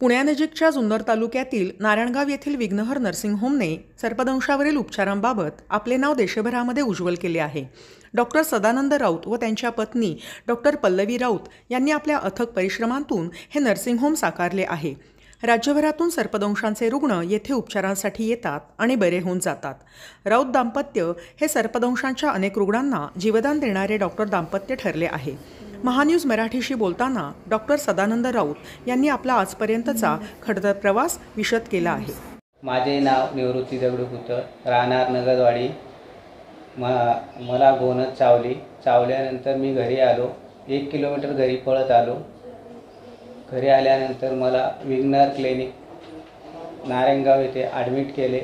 पुण्यानजीकच्या जुन्नर तालुक्यातील नारायणगाव येथील विघ्नहर नर्सिंग होमने सर्पदंशावरील उपचारांबाबत आपले नाव देशभरामध्ये उज्ज्वल केले आहे. डॉक्टर सदानंद राऊत व त्यांच्या पत्नी डॉक्टर पल्लवी राऊत यांनी आपल्या अथक परिश्रमांतून हे नर्सिंग होम साकारले आहे. राज्यभरातून सर्पदंशांचे रुग्ण येथे उपचारांसाठी येतात आणि बरे होऊन जातात. राऊत दाम्पत्य हे सर्पदंशांच्या अनेक रुग्णांना जीवदान देणारे डॉक्टर दाम्पत्य ठरले आहे. महान्यूज मराठीशी बोलताना डॉक्टर सदानंद राऊत यांनी आपला आजपर्यंतचा खडतर प्रवास विशद केला आहे. माझे नाव निवृत्ती दगडूपुत्र, राहणार नगरवाडी. मला गोनच चावल्यानंतर मी घरी आलो. 1 किलोमीटर घरी पळत आलो. घरी आल्यानंतर मला विघ्नहर क्लिनिक नारायणगाव येथे ॲडमिट केले.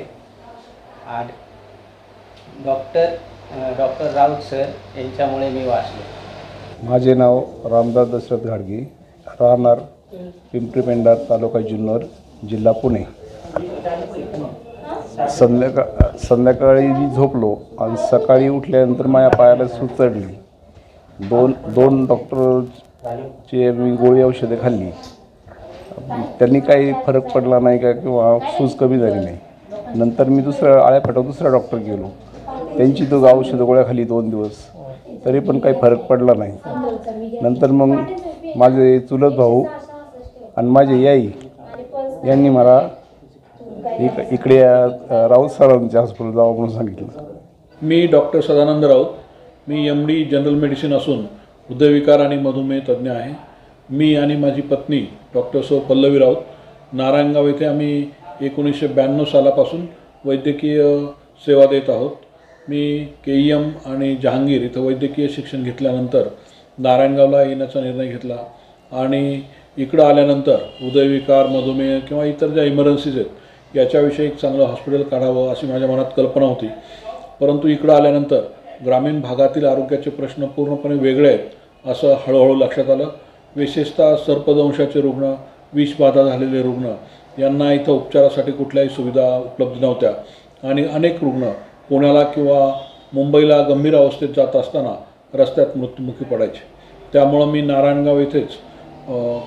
डॉक्टर राऊत सर यांच्यामुळे मी वाचलो. माझे नाव रामदास दशरथ घाडगे, राहणार पिंपरी पेंढार, तालुका जुन्नर, जिल्हा पुणे. संध्याकाळी मी झोपलो आणि सकाळी उठल्यानंतर माझ्या पायाला सूज चढली. दोन डॉक्टरचे मी गोळी औषधे खाल्ली. त्यांनी काही फरक पडला नाही का किंवा सूज कमी झाली नाही. नंतर मी दुसऱ्या डॉक्टर गेलो. त्यांची औषधं गोळ्या खाल्ली 2 दिवस, तरी पण काही फरक पडला नाही. नंतर मग माझे चुलत भाऊ आणि माझे आई यांनी मला इकडे राऊत सरांच्या हॉस्पिटल जावं म्हणून सांगितलं. मी डॉक्टर सदानंद राऊत. मी MD जनरल मेडिसिन असून हृदयविकार आणि मधुमेह तज्ज्ञ आहे. मी आणि माझी पत्नी डॉक्टर सौ पल्लवी राऊत नारायणगाव येथे आम्ही 1992 सालापासून वैद्यकीय सेवा देत आहोत. मी KEM आणि जहांगीर इथं वैद्यकीय शिक्षण घेतल्यानंतर नारायणगावला येण्याचा निर्णय घेतला आणि इकडं आल्यानंतर हृदयविकार, मधुमेह किंवा इतर ज्या इमर्जन्सीज आहेत याच्याविषयी एक चांगलं हॉस्पिटल काढावं अशी माझ्या मनात कल्पना होती. परंतु इकडं आल्यानंतर ग्रामीण भागातील आरोग्याचे प्रश्न पूर्णपणे वेगळे आहेत असं हळूहळू लक्षात आलं. विशेषतः सर्पदंशाचे रुग्ण, विषबाधा झालेले रुग्ण यांना इथं उपचारासाठी कुठल्याही सुविधा उपलब्ध नव्हत्या आणि अनेक रुग्ण पुण्याला किंवा मुंबईला गंभीर अवस्थेत जात असताना रस्त्यात मृत्युमुखी पडायचे. त्यामुळं मी नारायणगाव येथेच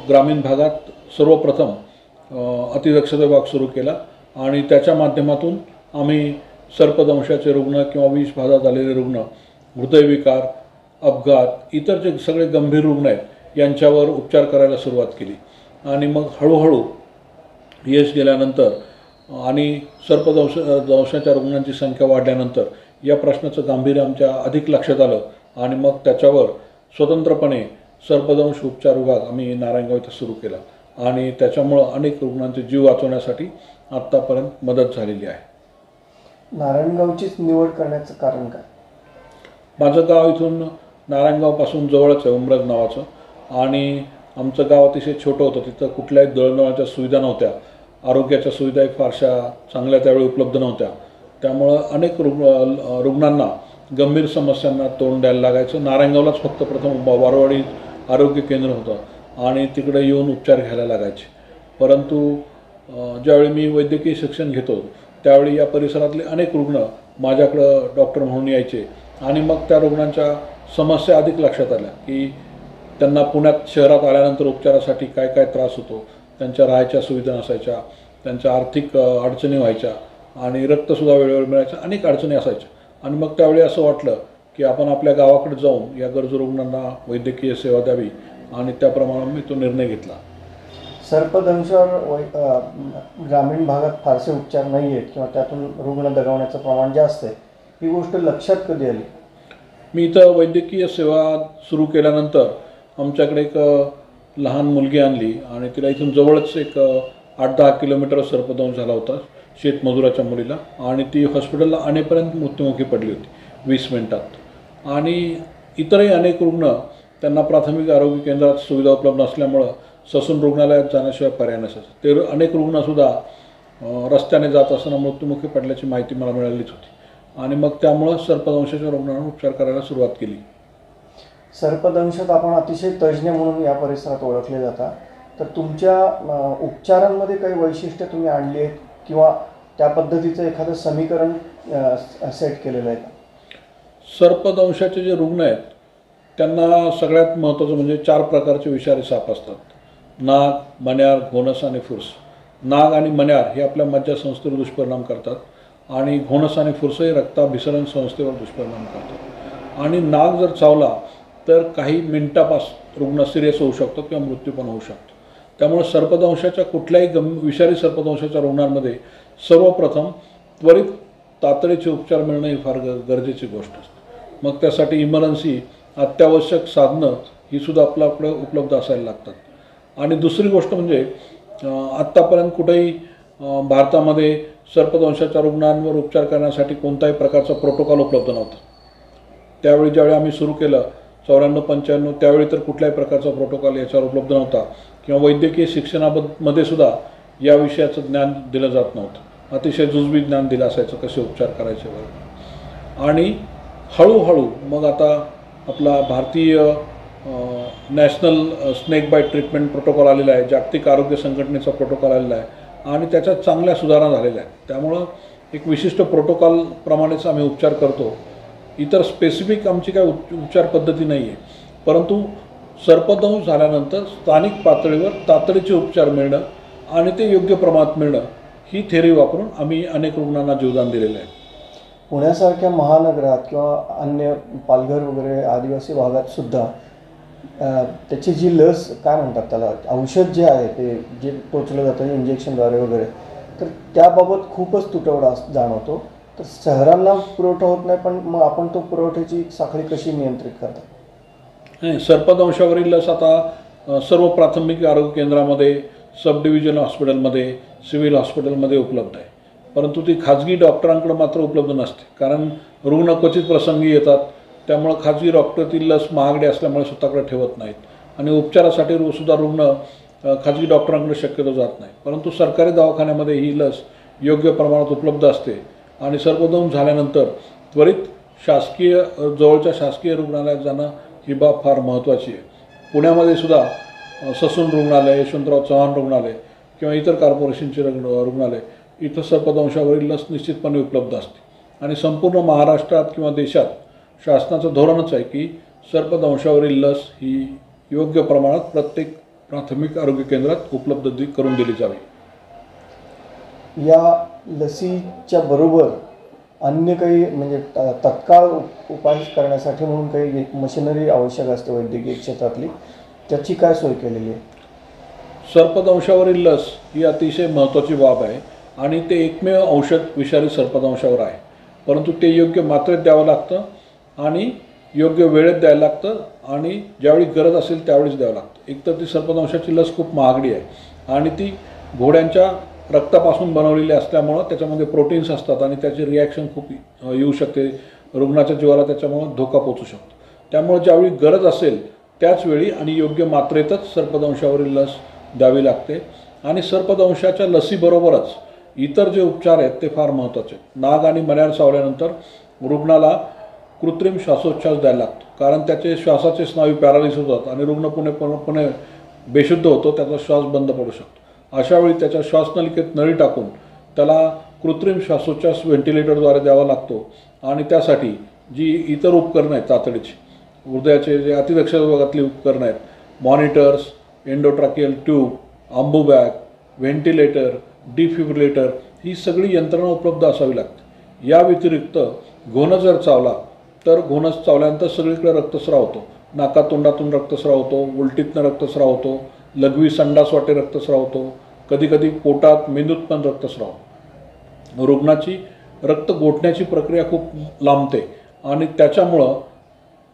ग्रामीण भागात सर्वप्रथम अतिदक्षता विभाग सुरू केला आणि त्याच्या माध्यमातून आम्ही सर्पदंशाचे रुग्ण किंवा विषबाधा झालेले रुग्ण, हृदयविकार, अपघात, इतर जे सगळे गंभीर रुग्ण आहेत यांच्यावर उपचार करायला सुरुवात केली. आणि मग हळूहळू यश गेल्यानंतर आणि सर्पदंशाच्या रुग्णांची संख्या वाढल्यानंतर या प्रश्नाचं गांभीर्य आमच्या अधिक लक्षात आलं आणि मग त्याच्यावर स्वतंत्रपणे सर्पदंश उपचार विभाग आम्ही नारायणगाव इथं सुरू केला आणि त्याच्यामुळं अनेक रुग्णांचे जीव वाचवण्यासाठी आत्तापर्यंत मदत झालेली आहे. नारायणगावचीच निवड करण्याचं कारण काय? माझं गाव इथून नारायणगावपासून जवळच आहे, उमरज नावाचं, आणि आमचं गाव अतिशय छोटं होतं. तिथं कुठल्याही दळणवळणाच्या सुविधा नव्हत्या. आरोग्याच्या सुविधाही फारशा चांगल्या त्यावेळी उपलब्ध नव्हत्या. त्यामुळं अनेक रुग्णांना गंभीर समस्यांना तोंड द्यायला लागायचं. नारायणगावलाच फक्त प्रथम वारवाडी आरोग्य केंद्र होतं आणि तिकडे येऊन उपचार घ्यायला लागायचे. परंतु ज्यावेळी मी वैद्यकीय शिक्षण घेतो त्यावेळी या परिसरातले अनेक रुग्ण माझ्याकडं डॉक्टर म्हणून यायचे आणि मग त्या रुग्णांच्या समस्या अधिक लक्षात आल्या की त्यांना पुण्यात शहरात आल्यानंतर उपचारासाठी काय काय त्रास होतो, त्यांच्या राहायच्या सुविधा नसायच्या, त्यांच्या आर्थिक अडचणी व्हायच्या आणि रक्तसुद्धा वेळेवर मिळायच्या, अनेक अडचणी असायच्या. आणि मग त्यावेळी असं वाटलं की आपण आपल्या गावाकडे जाऊन या गरजू रुग्णांना वैद्यकीय सेवा द्यावी आणि त्याप्रमाणे मी तो निर्णय घेतला. सर्पदंशावर ग्रामीण भागात फारसे उपचार नाही आहेत किंवा त्यातून रुग्ण दगावण्याचं प्रमाण जास्त आहे, ही गोष्ट लक्षात कधी आली? मी इथं वैद्यकीय सेवा सुरू केल्यानंतर आमच्याकडे एक लहान मुलगी आणली आणि तिला इथून जवळच एक 8-10 किलोमीटर सर्पदंश झाला होता शेतमजुराच्या मुलीला आणि ती हॉस्पिटलला आणेपर्यंत मृत्युमुखी पडली होती 20 मिनिटात. आणि इतरही अनेक रुग्ण त्यांना प्राथमिक आरोग्य केंद्रात सुविधा उपलब्ध नसल्यामुळं ससून रुग्णालयात जाण्याशिवाय पर्याय नसायचा. ते अनेक रुग्णसुद्धा रस्त्याने जात असताना मृत्युमुखी पडल्याची माहिती मला मिळालीच होती आणि मग त्यामुळं सर्पदंशाच्या रुग्णांना उपचार करायला सुरुवात केली. सर्पदंशात आपण अतिशय तज्ज्ञ म्हणून या परिसरात ओळखले जाता, तर तुमच्या उपचारांमध्ये काही वैशिष्ट्य तुम्ही आणली आहेत किंवा त्या पद्धतीचं एखादं समीकरण सेट केलेलं आहे का? सर्पदंशाचे जे रुग्ण आहेत त्यांना सगळ्यात महत्त्वाचं म्हणजे 4 प्रकारचे विषारी साप असतात. नाग, मण्यार, घोणस आणि फुरस. नाग आणि मण्यार हे आपल्या मज्जासंस्थेवर दुष्परिणाम करतात आणि घोणस आणि फुरस हे रक्ताभिसरण संस्थेवर दुष्परिणाम करतात. आणि नाग जर चावला तर काही मिनिटापासून रुग्ण सिरियस होऊ शकतो किंवा मृत्यू पण होऊ शकतो. त्यामुळे सर्पदंशाच्या कुठल्याही विषारी सर्पदंशाच्या रुग्णांमध्ये सर्वप्रथम त्वरित तातडीचे उपचार मिळणं ही फार गरजेची गोष्ट असते. मग त्यासाठी इमर्जन्सी अत्यावश्यक साधनं ही सुद्धा आपल्याकडे उपलब्ध असायला लागतात. आणि दुसरी गोष्ट म्हणजे आत्तापर्यंत कुठेही भारतामध्ये सर्पदंशाच्या रुग्णांवर उपचार करण्यासाठी कोणताही प्रकारचा प्रोटोकॉल उपलब्ध नव्हता. त्यावेळी ज्यावेळी आम्ही सुरू केलं 94-95 त्यावेळी तर कुठल्याही प्रकारचा प्रोटोकॉल याच्यावर उपलब्ध नव्हता किंवा वैद्यकीय शिक्षणामध्ये सुद्धा या विषयाचं ज्ञान दिलं जात नव्हतं. अतिशय जुजबी ज्ञान दिलं असायचं कसे उपचार करायचे वगैरे. आणि हळूहळू मग आता आपला भारतीय national snake bite treatment protocol आलेला आहे, जागतिक आरोग्य संघटनेचा प्रोटोकॉल आलेला आहे आणि त्याच्यात चांगल्या सुधारणा झालेल्या आहेत. त्यामुळं एक विशिष्ट प्रोटोकॉलप्रमाणेच आम्ही उपचार करतो. इतर स्पेसिफिक आमची काय उपचार पद्धती नाही आहे, परंतु सर्पदंश झाल्यानंतर स्थानिक पातळीवर तातडीचे उपचार मिळणं आणि ते योग्य प्रमाणात मिळणं ही थेअरी वापरून आम्ही अनेक रुग्णांना जीवदान दिलेलं आहे. पुण्यासारख्या महानगरात किंवा अन्य पालघर वगैरे आदिवासी भागात सुद्धा त्याची जी लस काय म्हणतात त्याला औषध जे आहे ते जे टोचलं जातं इंजेक्शनद्वारे वगैरे, तर त्याबाबत खूपच तुटवडा जाणवतो. तर शहरांना पुरवठा होत नाही, पण मग आपण तो पुरवठ्याची साखळी कशी नियंत्रित करता? नाही, सर्पदंशावरील लस आता सर्व प्राथमिक आरोग्य केंद्रामध्ये, सब डिव्हिजन हॉस्पिटलमध्ये, सिव्हिल हॉस्पिटलमध्ये उपलब्ध आहे. परंतु ती खाजगी डॉक्टरांकडे मात्र उपलब्ध नसते, कारण रुग्ण क्वचित प्रसंगी येतात. त्यामुळं खाजगी डॉक्टर ती लस महागडी असल्यामुळे स्वतःकडे ठेवत नाहीत आणि उपचारासाठी सुद्धा रुग्ण खाजगी डॉक्टरांकडे शक्यतो जात नाही. परंतु सरकारी दवाखान्यामध्ये ही लस योग्य प्रमाणात उपलब्ध असते आणि सर्पदंश झाल्यानंतर त्वरित शासकीय जवळच्या शासकीय रुग्णालयात जाणं ही बाब फार महत्त्वाची आहे. पुण्यामध्ये सुद्धा ससून रुग्णालय, यशवंतराव चव्हाण रुग्णालय किंवा इतर कॉर्पोरेशनचे रुग्णालय इथं सर्पदंशावरील लस निश्चितपणे उपलब्ध असते. आणि संपूर्ण महाराष्ट्रात किंवा देशात शासनाचं धोरणच आहे की सर्पदंशावरील लस ही योग्य प्रमाणात प्रत्येक प्राथमिक आरोग्य केंद्रात उपलब्ध करून दिली जावी. या लसीच्या बरोबर अन्य काही म्हणजे तत्काळ उपाय करण्यासाठी म्हणून काही मशिनरी आवश्यक असते वैद्यकीय क्षेत्रातली, त्याची काय सोय केलेली आहे? सर्पदंशावरील लस ही अतिशय महत्त्वाची बाब आहे आणि ते एकमेव औषध विषारी सर्पदंशावर आहे. परंतु ते योग्य मात्रेत द्यावं लागतं आणि योग्य वेळेत द्यायला लागतं आणि ज्यावेळी गरज असेल त्यावेळीच द्यावं लागतं. एकतर ती सर्पदंशाची लस खूप महागडी आहे आणि ती घोड्यांच्या रक्तापासून बनवलेली असल्यामुळं त्याच्यामध्ये प्रोटीन्स असतात आणि त्याची रिॲक्शन खूप येऊ शकते, रुग्णाच्या जीवाला त्याच्यामुळं धोका पोचू शकतो. त्यामुळे ज्यावेळी गरज असेल त्याच वेळी आणि योग्य मात्रेतच सर्पदंशावरील लस द्यावी लागते. आणि सर्पदंशाच्या लसीबरोबरच इतर जे उपचार आहेत ते फार महत्त्वाचे आहेत. नाग आणि मण्यार चावल्यानंतर रुग्णाला कृत्रिम श्वासोच्छ्वास द्यायला लागतो, कारण त्याचे श्वासाचे स्नायू पॅरालिसिस होतात आणि रुग्ण पूर्णपणे बेशुद्ध होतो, त्याचा श्वास बंद पडू शकतो. अशावेळी त्याच्या श्वासनलिकेत नळी टाकून त्याला कृत्रिम श्वासोच्छ्वास व्हेंटिलेटरद्वारे द्यावा लागतो. आणि त्यासाठी जी इतर उपकरणं आहेत तातडीची, हृदयाचे जे अतिदक्षता विभागातली उपकरणं आहेत, monitors, endotracheal tube, Ambu bag, ventilator, defibrillator, ही सगळी यंत्रणा उपलब्ध असावी लागते. या व्यतिरिक्त घोणस जर चावला तर घोणस चावल्यानंतर सगळीकडे रक्तस्राव होतो, नाकातोंडातून रक्तस्राव होतो, उलटीतनं रक्तस्राव होतो, लघवी संडास वाटे रक्तस्राव होतो, कधीकधी पोटात मेंदूत पण रक्तस्राव. रुग्णाची रक्त गोठण्याची प्रक्रिया खूप लांबते आणि त्याच्यामुळं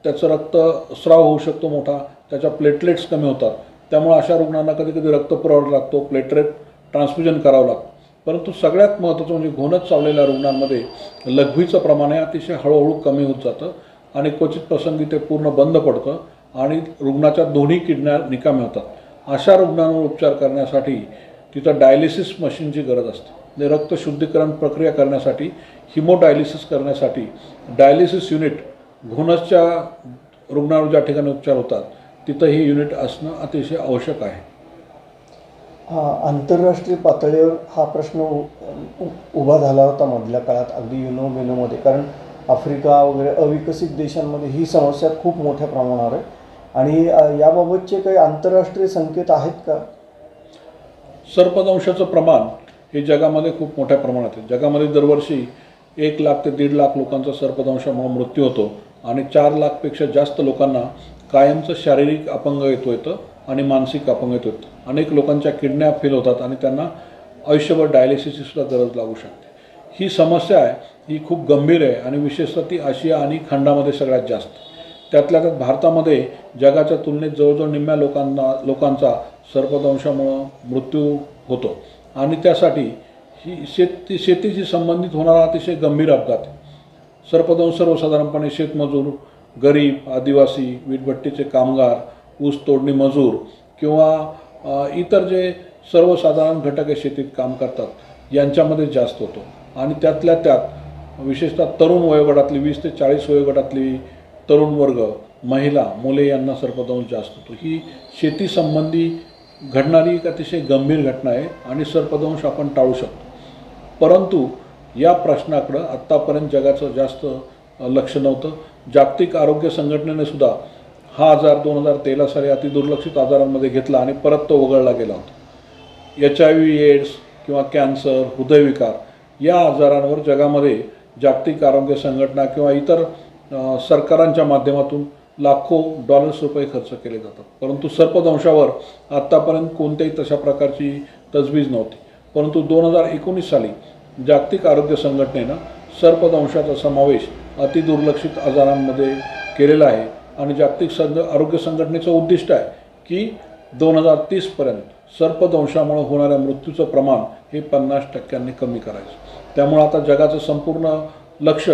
त्याचं रक्तस्राव होऊ शकतो मोठा, त्याच्या प्लेटलेट्स कमी होतात. त्यामुळे अशा रुग्णांना कधीकधी रक्तपुरवठा लागतो, प्लेटलेट ट्रान्सफ्युजन करावं लागतं. परंतु सगळ्यात महत्त्वाचं म्हणजे घोणस चावलेल्या रुग्णांमध्ये लघवीचं प्रमाण आहे अतिशय हळूहळू कमी होत जातं आणि क्वचित प्रसंगी ते पूर्ण बंद पडतं आणि रुग्णाच्या दोन्ही किडन्या निकामी होतात. अशा रुग्णांवर उपचार करण्यासाठी तिथं डायलिसिस मशीनची गरज असते. म्हणजे रक्त शुद्धीकरण प्रक्रिया करण्यासाठी, हिमोडायलिसिस करण्यासाठी डायलिसिस युनिट घोणसच्या रुग्णावर ज्या ठिकाणी उपचार होतात तिथं ही युनिट असणं अतिशय आवश्यक आहे. आंतरराष्ट्रीय पातळीवर हा प्रश्न उभा झाला होता मधल्या काळात, अगदी युनोमध्ये, कारण आफ्रिका वगैरे अविकसित देशांमध्ये ही समस्या खूप मोठ्या प्रमाणावर आहे आणि याबाबतचे काही आंतरराष्ट्रीय संकेत आहेत का? सर्पदंशाचं प्रमाण हे जगामध्ये खूप मोठ्या प्रमाणात आहे. जगामध्ये दरवर्षी 1 लाख ते 1.5 लाख लोकांचा सर्पदंशामुळे मृत्यू होतो आणि 4 लाखपेक्षा जास्त लोकांना कायमचं शारीरिक अपंग येतं आणि मानसिक अपंग येतं. अनेक लोकांच्या किडन्या फेल होतात आणि त्यांना आयुष्यभर डायलिसिसची सुद्धा गरज लागू शकते. ही समस्या आहे, ही खूप गंभीर आहे आणि विशेषतः ती आशिया आणि खंडामध्ये सगळ्यात जास्त. त्यातल्या त्यात भारतामध्ये जगाच्या तुलनेत जवळजवळ निम्म्या लोकांचा सर्पदंशामुळं मृत्यू होतो आणि त्यासाठी ही शेतीशी संबंधित होणारा अतिशय गंभीर अपघात आहे. सर्पदंश सर्वसाधारणपणे शेतमजूर, गरीब, आदिवासी, वीटभट्टीचे कामगार, ऊस तोडणी मजूर किंवा इतर जे सर्वसाधारण घटक आहे शेतीत काम करतात यांच्यामध्ये जास्त होतो आणि त्यातल्या त्यात विशेषतः तरुण वयोगटातली 20 ते 40 वयोगटातली तरुण वर्ग, महिला, मुले यांना सर्पदंश जास्त होतो. ही शेतीसंबंधी घडणारी एक अतिशय गंभीर घटना आहे आणि सर्पदंश आपण टाळू शकतो. परंतु या प्रश्नाकडं आत्तापर्यंत जगाचं जास्त लक्ष नव्हतं. जागतिक आरोग्य संघटनेने सुद्धा हा आजार 2013 साली अतिदुर्लक्षित आजारांमध्ये घेतला आणि परत तो वगळला गेला होता. HIV, एड्स किंवा कॅन्सर, हृदयविकार या आजारांवर जगामध्ये जागतिक आरोग्य संघटना किंवा इतर सरकारांच्या माध्यमातून लाखो डॉलर्स रुपये खर्च केले जातात. परंतु सर्पदंशावर आत्तापर्यंत कोणत्याही तशा प्रकारची तजवीज नव्हती. परंतु 2019 साली जागतिक आरोग्य संघटनेनं सर्पदंशाचा समावेश अतिदुर्लक्षित आजारांमध्ये केलेला आहे आणि जागतिक आरोग्य संघटनेचं उद्दिष्ट आहे की 2030पर्यंत सर्पदंशामुळे होणाऱ्या मृत्यूचं प्रमाण हे 50% कमी करायचं. त्यामुळे आता जगाचं संपूर्ण लक्ष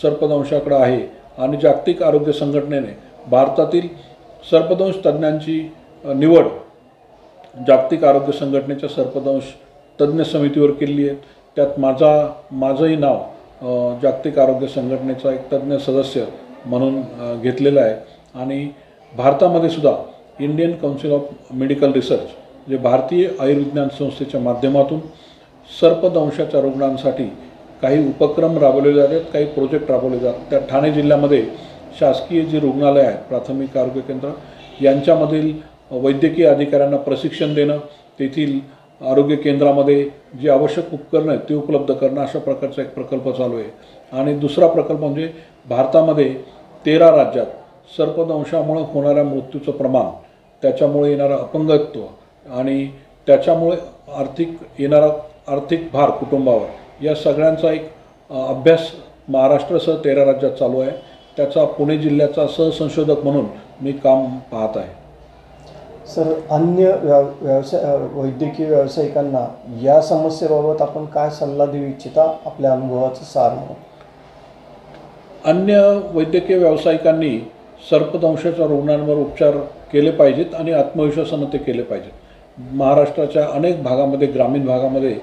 सर्पदंशाकडे आहे आणि जागतिक आरोग्य संघटनेने भारतातील सर्पदंश तज्ज्ञांची निवड जागतिक आरोग्य संघटनेच्या सर्पदंश तज्ज्ञ समितीवर केली आहे. त्यात माझंही नाव जागतिक आरोग्य संघटनेचा एक तज्ज्ञ सदस्य म्हणून घेतलेलं आहे आणि भारतामध्ये सुद्धा Indian council of medical research जे भारतीय आयुर्विज्ञान संस्थेच्या माध्यमातून सर्पदंशाच्या रुग्णांसाठी काही उपक्रम राबवले जातात, काही प्रोजेक्ट राबवले जातात. त्या ठाणे जिल्ह्यामध्ये शासकीय जी रुग्णालय आहेत, प्राथमिक आरोग्य केंद्र यांच्यामधील वैद्यकीय अधिकाऱ्यांना प्रशिक्षण देणं, तेथील आरोग्य केंद्रामध्ये जी आवश्यक उपकरणं आहेत ते उपलब्ध करणं अशा प्रकारचा एक प्रकल्प चालू आहे. आणि दुसरा प्रकल्प म्हणजे भारतामध्ये 13 राज्यात सर्पदंशामुळे होणाऱ्या मृत्यूचं प्रमाण, त्याच्यामुळे येणारं अपंगत्व आणि त्याच्यामुळे येणारा आर्थिक भार कुटुंबावर या सगळ्यांचा एक अभ्यास महाराष्ट्रासह 13 राज्यात चालू आहे. त्याचा पुणे जिल्ह्याचा सहसंशोधक म्हणून मी काम पाहत आहे. सर, अन्य वैद्यकीय व्यावसायिकांना या समस्येबाबत आपण काय सल्ला देऊ इच्छिता आपल्या अनुभवाचं सार म्हणून? अन्य वैद्यकीय व्यावसायिकांनी सर्पदंशाच्या रुग्णांवर उपचार केले पाहिजेत आणि आत्मविश्वासानं ते केले पाहिजेत. महाराष्ट्राच्या अनेक भागामध्ये, ग्रामीण भागामध्ये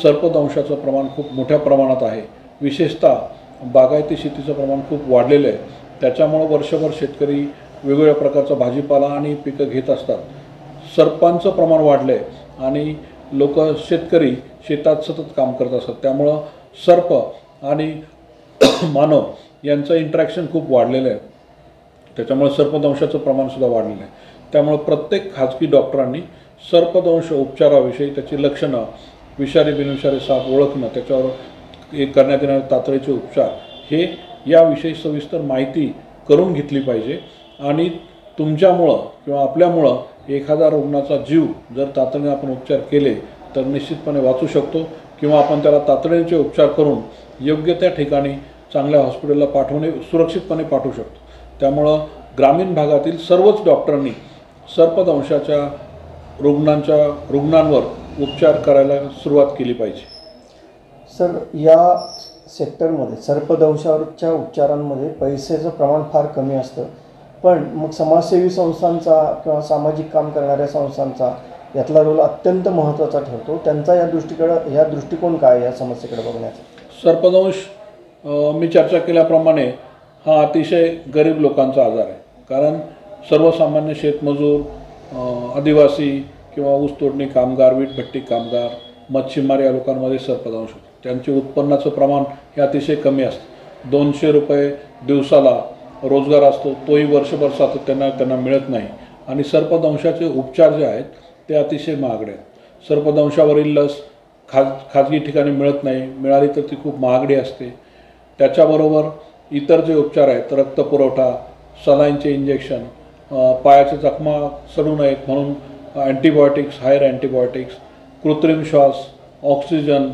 सर्पदंशाचं प्रमाण खूप मोठ्या प्रमाणात आहे. विशेषतः बागायती शेतीचं प्रमाण खूप वाढलेलं आहे. त्याच्यामुळं वर्षभर शेतकरी वेगवेगळ्या प्रकारचा भाजीपाला आणि पिकं घेत असतात. सर्पांचं प्रमाण वाढलं आहे आणि शेतकरी शेतात सतत काम करत असतात. त्यामुळं सर्प आणि मानव यांचं इंटरॅक्शन खूप वाढलेलं आहे. त्याच्यामुळे सर्पदंशाचं प्रमाणसुद्धा वाढलेलं आहे. त्यामुळे प्रत्येक खाजगी डॉक्टरांनी सर्पदंश उपचाराविषयी, त्याची लक्षणं, विषारी बिनविषारी साप ओळखणं, त्याच्यावर करण्यात येणारे तातडीचे उपचार हे याविषयी सविस्तर माहिती करून घेतली पाहिजे. आणि तुमच्यामुळं किंवा आपल्यामुळं एखादा रुग्णाचा जीव जर तातडीने आपण उपचार केले तर निश्चितपणे वाचू शकतो किंवा आपण त्याला तातडीचे उपचार करून योग्य त्या ठिकाणी चांगल्या हॉस्पिटलला सुरक्षितपणे पाठवू शकतो. त्यामुळं ग्रामीण भागातील सर्वच डॉक्टरांनी सर्पदंशाच्या रुग्णांवर उपचार करायला सुरुवात केली पाहिजे. सर, या सेक्टरमध्ये सर्पदंशावरच्या उपचारांमध्ये पैशाचं प्रमाण फार कमी असतं, पण मग समाजसेवी संस्थांचा किंवा सामाजिक काम करणाऱ्या संस्थांचा यातला रोल अत्यंत महत्त्वाचा ठरतो. त्यांचा या दृष्टिकोन काय या समस्येकडे बघण्याचा? सर्पदंश मी चर्चा केल्याप्रमाणे हा अतिशय गरीब लोकांचा आजार आहे. कारण सर्वसामान्य शेतमजूर, आदिवासी किंवा ऊस तोडणी कामगार, वीटभट्टी कामगार, मच्छीमार या लोकांमध्ये सर्पदंश होतो. त्यांचे उत्पन्नाचं प्रमाण हे अतिशय कमी असतं. 200 रुपये दिवसाला रोजगार असतो तोही वर्षभर सातत्यानं त्यांना मिळत नाही आणि सर्पदंशाचे उपचार जे आहेत ते अतिशय महागडे आहेत. सर्पदंशावरील लस खाजगी ठिकाणी मिळत नाही, मिळाली तर ती खूप महागडी असते. त्याच्याबरोबर इतर जे उपचार आहेत, रक्तपुरवठा, सलाईनचे इंजेक्शन, पायाच्या जखमा सडू नयेत म्हणून अँटीबायोटिक्स, हायर अँटीबायोटिक्स, कृत्रिम श्वास, ऑक्सिजन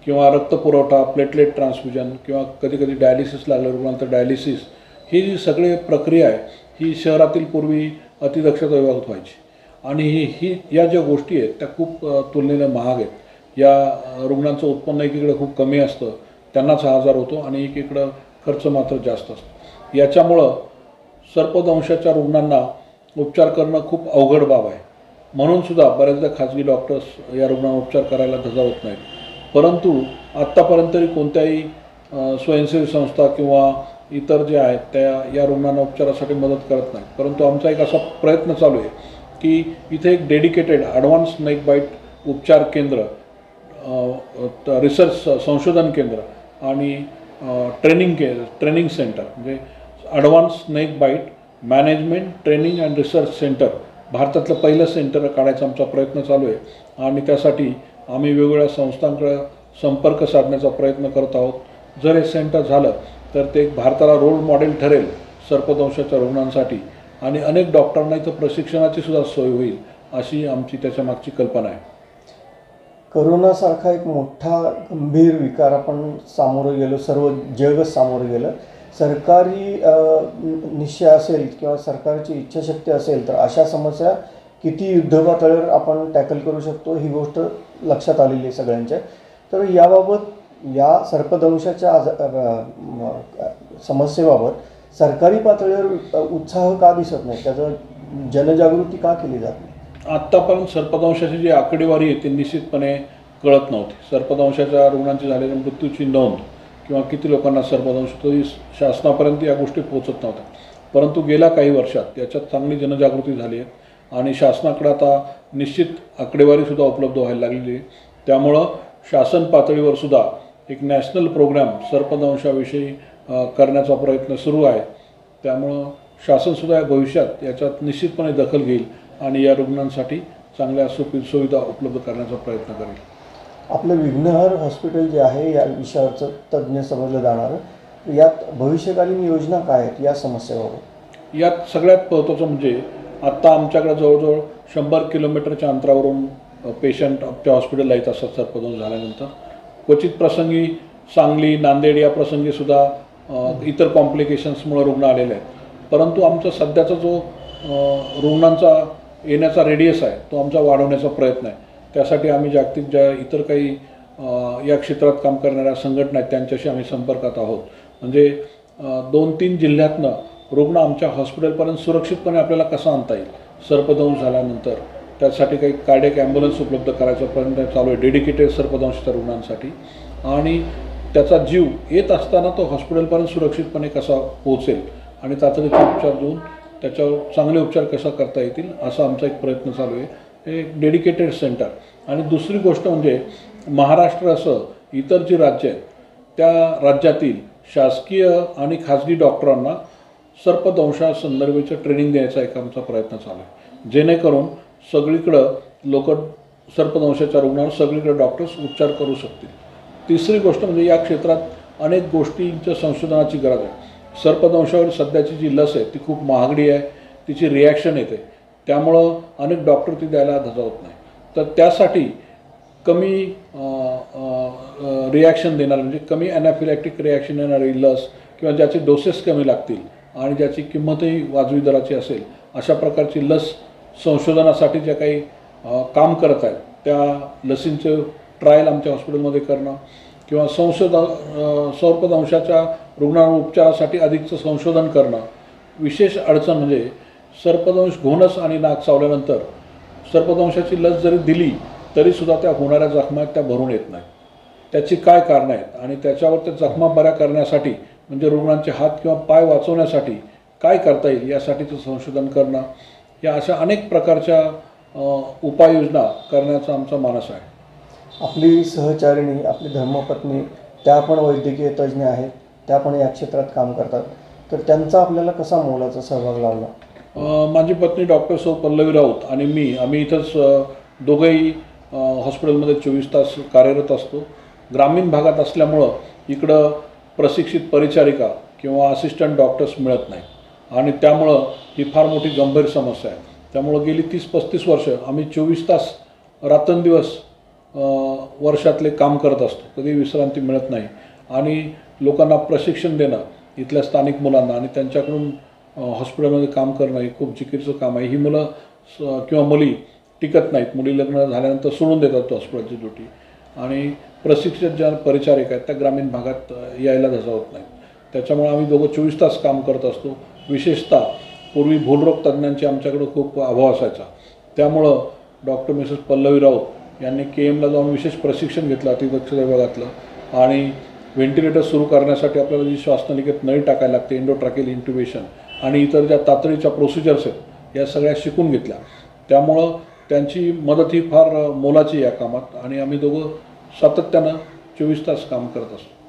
किंवा रक्तपुरवठा, प्लेटलेट ट्रान्सफ्युजन किंवा कधीकधी डायलिसिस लागलं रुग्णांचं डायलिसिस, ही जी सगळी प्रक्रिया आहे ही शहरातील पूर्वी अतिदक्षता विभागात व्हायची आणि ही या ज्या गोष्टी आहेत त्या खूप तुलनेने महाग आहेत. या रुग्णांचं उत्पन्न एकीकडे खूप कमी असतं, त्यांनाच हा आजार होतो आणि एकीकडं खर्च मात्र जास्त असतो. याच्यामुळं सर्पदंशाच्या रुग्णांना उपचार करणं खूप अवघड बाब आहे. म्हणूनसुद्धा बऱ्याचदा खाजगी डॉक्टर्स या रुग्णांना उपचार करायला धजावत नाहीत. परंतु आत्तापर्यंत तरी कोणत्याही स्वयंसेवी संस्था किंवा इतर जे आहेत त्या या रुग्णांना उपचारासाठी मदत करत नाहीत. परंतु आमचा एक असा प्रयत्न चालू आहे की इथे एक डेडिकेटेड ॲडव्हान्स स्नेक बाईट उपचार केंद्र, रिसर्च संशोधन केंद्र आणि ट्रेनिंग सेंटर म्हणजे advance snake bite management training and research centre भारतातलं पहिलं सेंटर काढायचा आमचा प्रयत्न चालू आहे आणि त्यासाठी आम्ही वेगवेगळ्या संस्थांकडे संपर्क साधण्याचा प्रयत्न करत आहोत. जर हे सेंटर झालं तर ते भारताला रोल मॉडेल ठरेल सर्पदंशाच्या रुग्णांसाठी आणि अनेक डॉक्टरांना इथं प्रशिक्षणाची सुद्धा सोय होईल अशी आमची त्याच्यामागची कल्पना आहे. करोनासारखा एक मोठा गंभीर विकार आपण सामोरं गेलो, सर्व जगच सामोरं गेलं. सरकारी निश्चय असेल किंवा सरकारची इच्छाशक्ती असेल तर अशा समस्या किती युद्धपातळीवर आपण टॅकल करू शकतो ही गोष्ट लक्षात आलेली आहे सगळ्यांच्या. तर याबाबत या सर्पदंशाच्या समस्येबाबत सरकारी पातळीवर उत्साह का दिसत नाही, त्याचं जनजागृती का केली जात नाही? आत्तापर्यंत सर्पदंशाची जी आकडेवारी आहे ती निश्चितपणे कळत नव्हती. सर्पदंशाच्या रुग्णांची झालेल्या मृत्यूची नोंद किंवा किती लोकांना सर्पदंश तरी शासनापर्यंत या गोष्टी पोहोचत नव्हत्या. परंतु गेल्या काही वर्षात याच्यात चांगली जनजागृती झाली आहे आणि शासनाकडे आता निश्चित आकडेवारीसुद्धा उपलब्ध व्हायला लागलेली आहे. त्यामुळं शासन पातळीवर सुद्धा एक नॅशनल प्रोग्राम सर्पदंशाविषयी करण्याचा प्रयत्न सुरू आहे. त्यामुळं शासनसुद्धा या भविष्यात याच्यात निश्चितपणे दखल घेईल आणि या रुग्णांसाठी चांगल्या सुविधा उपलब्ध करण्याचा प्रयत्न करेल. आपलं विघ्नहर हॉस्पिटल जे आहे या विषयावरचं तज्ज्ञ समजलं जाणारं, यात भविष्यकालीन योजना काय आहेत या समस्येबाबत? यात सगळ्यात महत्त्वाचं म्हणजे आत्ता आमच्याकडे जवळजवळ 100 किलोमीटरच्या अंतरावरून पेशंट आमच्या हॉस्पिटलला येत असतात सर्पदंश झाल्यानंतर. क्वचित प्रसंगी सांगली, नांदेड या प्रसंगीसुद्धा इतर कॉम्प्लिकेशन्समुळे रुग्ण आलेले आहेत. परंतु आमचा सध्याचा जो रुग्णांचा येण्याचा रेडियस आहे तो आमचा वाढवण्याचा प्रयत्न आहे. त्यासाठी आम्ही जागतिक ज्या इतर काही या क्षेत्रात काम करणाऱ्या संघटना आहेत त्यांच्याशी आम्ही संपर्कात आहोत. म्हणजे 2-3 जिल्ह्यातनं रुग्ण आमच्या हॉस्पिटलपर्यंत सुरक्षितपणे आपल्याला कसा आणता येईल सर्पदंश झाल्यानंतर, त्यासाठी काही कार्डियक ॲम्ब्युलन्स उपलब्ध करायचा प्रयत्न चालू आहे डेडिकेटेड सर्पदंशाच्या रुग्णांसाठी. आणि त्याचा जीव येत असताना तो हॉस्पिटलपर्यंत सुरक्षितपणे कसा पोहोचेल आणि तातडीचे उपचार देऊन त्याच्यावर चांगले उपचार कसा करता येतील असा आमचा एक प्रयत्न चालू आहे. हे एक डेडिकेटेड सेंटर. आणि दुसरी गोष्ट म्हणजे महाराष्ट्र असं इतर जी राज्य आहेत त्या राज्यातील शासकीय आणि खाजगी डॉक्टरांना सर्पदंशासंदर्भाचं ट्रेनिंग देण्याचा एक आमचा प्रयत्न चालू आहे, जेणेकरून सगळीकडं लोक सर्पदंशाच्या रुग्णांवर सगळीकडे डॉक्टर्स उपचार करू शकतील. तिसरी गोष्ट म्हणजे या क्षेत्रात अनेक गोष्टींच्या संशोधनाची गरज आहे. सर्पदंशावर सध्याची जी लस आहे ती खूप महागडी आहे, तिची रिॲक्शन येते, त्यामुळं अनेक डॉक्टर ती द्यायला धजावत नाही. तर त्यासाठी कमी रिॲक्शन देणार म्हणजे कमी ॲनाफिलॅक्टिक रिॲक्शन येणारी लस किंवा ज्याचे डोसेस कमी लागतील आणि ज्याची किंमतही वाजवी दराची असेल अशा प्रकारची लस संशोधनासाठी ज्या काही काम करत आहेत त्या लसींचं ट्रायल आमच्या हॉस्पिटलमध्ये करणं किंवा सर्पदंशाच्या रुग्णांवर उपचारासाठी अधिकचं संशोधन करणं. विशेष अडचण म्हणजे सर्पदंश घोणस आणि नाक चावल्यानंतर सर्पदंशाची लस जरी दिली तरीसुद्धा त्या होणाऱ्या जखमा त्या भरून येत नाहीत. त्याची काय कारणं आहेत आणि त्याच्यावर त्या जखमा बऱ्या करण्यासाठी म्हणजे रुग्णांचे हात किंवा पाय वाचवण्यासाठी काय करता येईल यासाठीचं संशोधन करणं, या अशा अनेक प्रकारच्या उपाययोजना करण्याचा आमचा मानस आहे. आपली सहचारिणी, आपली धर्मपत्नी त्या पण वैद्यकीय तज्ज्ञ आहेत, त्या पण या क्षेत्रात काम करतात. तर त्यांचा आपल्याला कसा मोलाचा सहभाग लावला? माझी पत्नी डॉक्टर सौ पल्लवी राऊत आणि आम्ही इथंच दोघंही हॉस्पिटलमध्ये 24 तास कार्यरत असतो. ग्रामीण भागात असल्यामुळं इकडं प्रशिक्षित परिचारिका किंवा असिस्टंट डॉक्टर्स मिळत नाहीत आणि त्यामुळं ही फार मोठी गंभीर समस्या आहे. त्यामुळं गेली 30-35 वर्ष आम्ही 24 तास रात्रंदिवस वर्षातले काम करत असतो. कधी विश्रांती मिळत नाही आणि लोकांना प्रशिक्षण देणं इथल्या स्थानिक मुलांना आणि त्यांच्याकडून हॉस्पिटलमध्ये काम करणं हे खूप जिकीरचं काम आहे. ही मुलं किंवा मुली टिकत नाहीत. मुली लग्न झाल्यानंतर सोडून देतात हॉस्पिटलची ड्युटी आणि प्रशिक्षित ज्या परिचारिका आहेत त्या ग्रामीण भागात यायला धजावत नाहीत. त्याच्यामुळे आम्ही दोघं 24 तास काम करत असतो. विशेषतः पूर्वी भूलरोग तज्ज्ञांची आमच्याकडं खूप अभाव असायचा. त्यामुळं डॉक्टर मिसेस पल्लवी राऊत यांनी KMला जाऊन विशेष प्रशिक्षण घेतलं अतिदक्षता विभागातलं आणि व्हेंटिलेटर सुरू करण्यासाठी आपल्याला जी श्वासनलिकेत नळी टाकायला लागते, एंडोट्रॅकेल इंट्युबेशन आणि इतर ज्या तातडीच्या प्रोसिजर्स आहेत या सगळ्या शिकून घेतल्या. त्यामुळं त्यांची मदत ही फार मोलाची या कामात आणि आम्ही दोघं सातत्यानं 24 तास काम करत असतो.